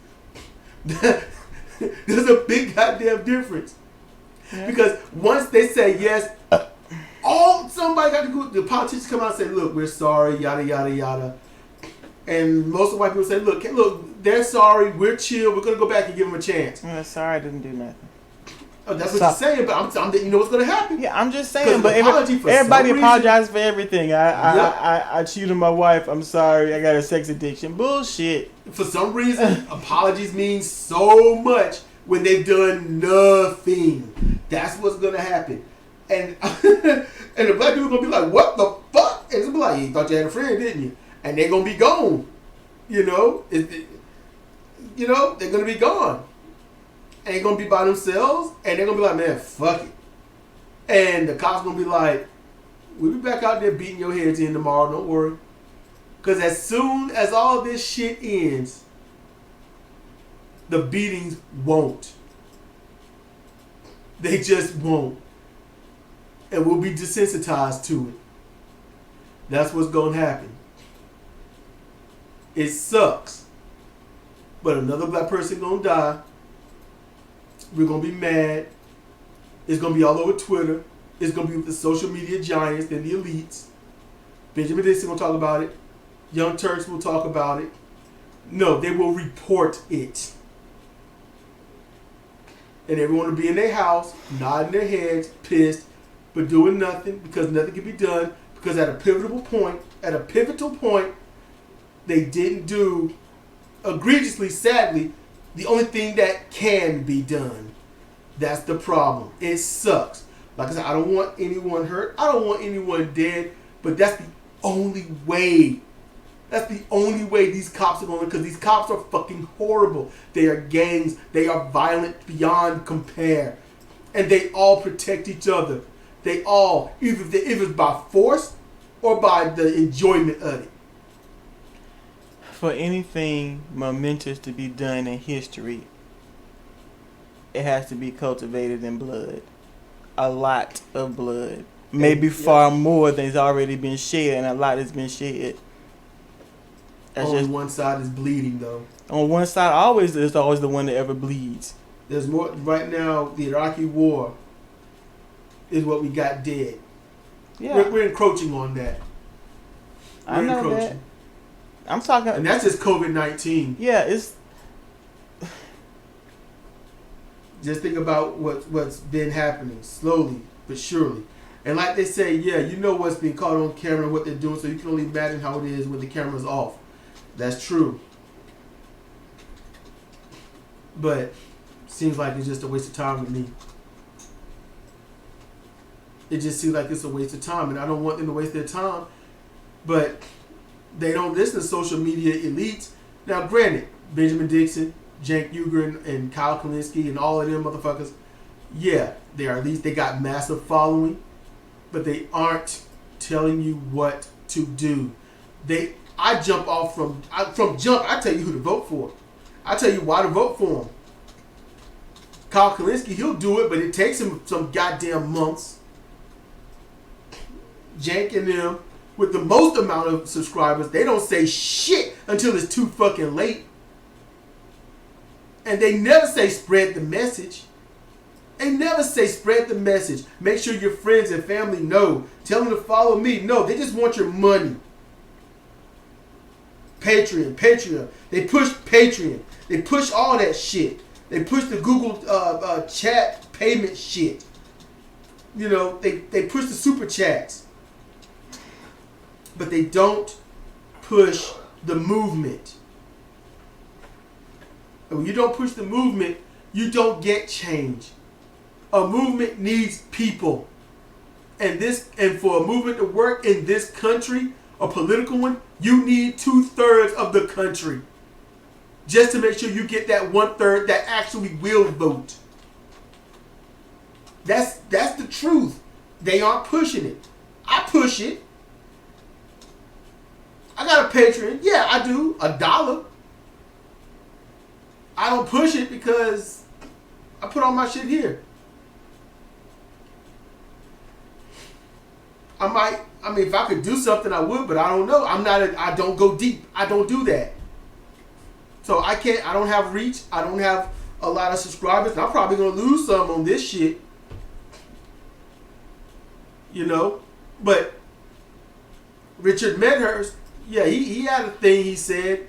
There's a big goddamn difference. Yeah. Because once they say yes, somebody got to go, the politicians come out and say, look, we're sorry, yada, yada, yada. And most of the white people say, look, they're sorry, we're chill, we're going to go back and give them a chance. Sorry, I didn't do nothing. Oh, that's what you're saying, but I'm you know what's going to happen. Yeah, I'm just saying, but everybody apologizes for everything. I cheated on my wife, I'm sorry, I got a sex addiction. Bullshit. For some reason, apologies mean so much when they've done nothing. That's what's going to happen. And and the black people are going to be like, what the fuck? And it's going to be like, you thought you had a friend, didn't you? And they're going to be gone. You know? They're going to be gone. And they're going to be by themselves. And they're going to be like, man, fuck it. And the cops going to be like, we'll be back out there beating your heads in tomorrow. Don't worry. Because as soon as all this shit ends, the beatings won't. They just won't. And we'll be desensitized to it. That's what's going to happen. It sucks. But another black person going to die. We're going to be mad. It's going to be all over Twitter. It's going to be with the social media giants and the elites. Benjamin Dixon will talk about it. Young Turks will talk about it. No, they will report it. And everyone will be in their house, nodding their heads, pissed, but doing nothing because nothing can be done. Because at a pivotal point, they didn't do, egregiously, sadly, the only thing that can be done. That's the problem. It sucks. Like I said, I don't want anyone hurt. I don't want anyone dead. But that's the only way. That's the only way these cops are going, because these cops are fucking horrible. They are gangs. They are violent beyond compare. And they all protect each other. They all, if it's by force or by the enjoyment of it. For anything momentous to be done in history, it has to be cultivated in blood. A lot of blood. Maybe far more than has already been shed, and a lot has been shed. Only one side is bleeding, though. On one side, there's always the one that ever bleeds. There's more right now. The Iraqi war is what we got dead. Yeah, we're encroaching on that. I know that. I'm talking, and that's just COVID-19. Yeah, it's. Just think about what's been happening slowly but surely. And like they say, yeah, you know what's being caught on camera and what they're doing, so you can only imagine how it is when the camera's off. That's true. But seems like it's just a waste of time to me. It just seems like it's a waste of time, and I don't want them to waste their time. But they don't listen to social media elites. Now, granted, Benjamin Dixon, Cenk Uygur, and Kyle Kalinske, and all of them motherfuckers, yeah, they are elites. They got massive following, but they aren't telling you what to do. I jump off from jump. I tell you who to vote for. I tell you why to vote for him. Kyle Kalinske, he'll do it, but it takes him some goddamn months. Jank and them, with the most amount of subscribers, they don't say shit until it's too fucking late. And they never say spread the message. They never say spread the message. Make sure your friends and family know. Tell them to follow me. No, they just want your money. Patreon. They push Patreon. They push all that shit. They push the Google chat payment shit. You know, they push the super chats. But they don't push the movement. And when you don't push the movement, you don't get change. A movement needs people. And for a movement to work in this country, a political one, you need 2/3 of the country. Just to make sure you get that 1/3 that actually will vote. That's the truth. They aren't pushing it. I push it. I got a Patreon. Yeah, I do. $1. I don't push it because I put all my shit here. If I could do something, I would, but I don't know. I don't go deep. I don't do that. So I don't have reach. I don't have a lot of subscribers. And I'm probably going to lose some on this shit. You know? But Richard Medhurst, yeah, he had a thing he said.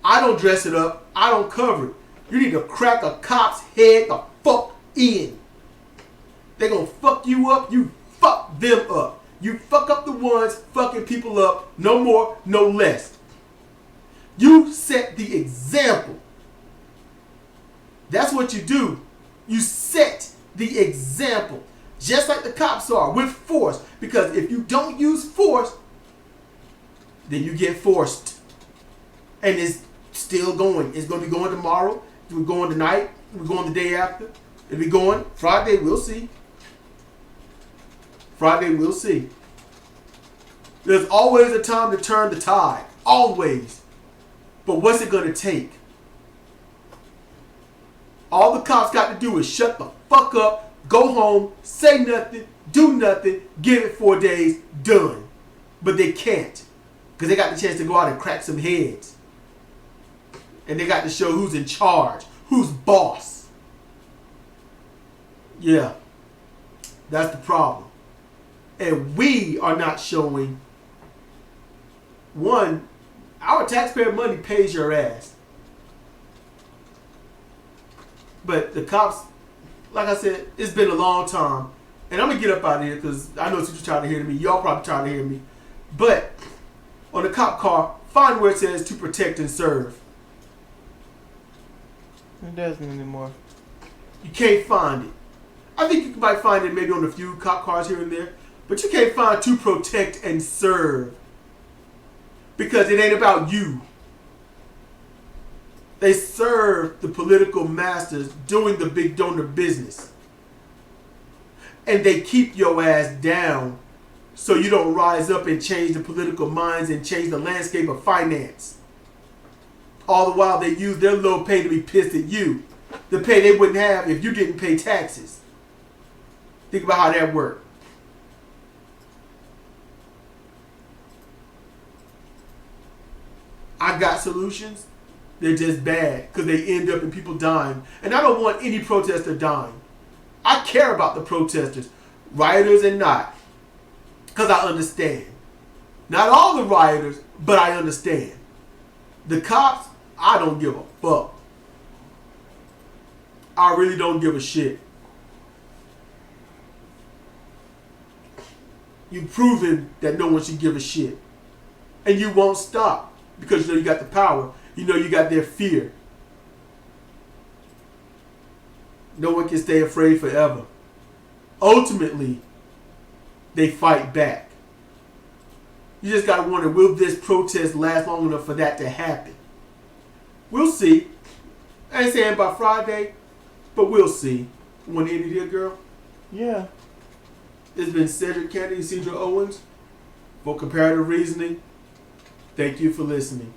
I don't dress it up. I don't cover it. You need to crack a cop's head the fuck in. They're going to fuck you up. You fuck them up. You fuck up the ones fucking people up. No more, no less. You set the example. That's what you do. You set the example. Just like the cops are, with force. Because if you don't use force, then you get forced. And it's still going. It's going to be going tomorrow. We're going tonight. We're going the day after. It'll be going Friday. We'll see. Friday, we'll see. There's always a time to turn the tide. Always. But what's it going to take? All the cops got to do is shut the fuck up, go home, say nothing, do nothing, give it 4 days, done. But they can't. Because they got the chance to go out and crack some heads. And they got to show who's in charge, who's boss. Yeah. That's the problem. And we are not showing. One, our taxpayer money pays your ass. But the cops, like I said, it's been a long time. And I'm going to get up out of here because I know you're trying to hear me. Y'all probably trying to hear me. But on the cop car, find where it says to protect and serve. It doesn't anymore. You can't find it. I think you might find it maybe on a few cop cars here and there. But you can't find to protect and serve. Because it ain't about you. They serve the political masters doing the big donor business. And they keep your ass down so you don't rise up and change the political minds and change the landscape of finance. All the while they use their low pay to be pissed at you. The pay they wouldn't have if you didn't pay taxes. Think about how that worked. I got solutions. They're just bad because they end up in people dying. And I don't want any protester dying. I care about the protesters, rioters and not, because I understand. Not all the rioters, but I understand. The cops, I don't give a fuck. I really don't give a shit. You've proven that no one should give a shit. And you won't stop. Because you know you got the power. You know you got their fear. No one can stay afraid forever. Ultimately, they fight back. You just got to wonder, will this protest last long enough for that to happen? We'll see. I ain't saying by Friday, but we'll see. Want to end it here, girl? Yeah. It's been Cedric Kennedy, Sidra Owens, for Comparative Reasoning. Thank you for listening.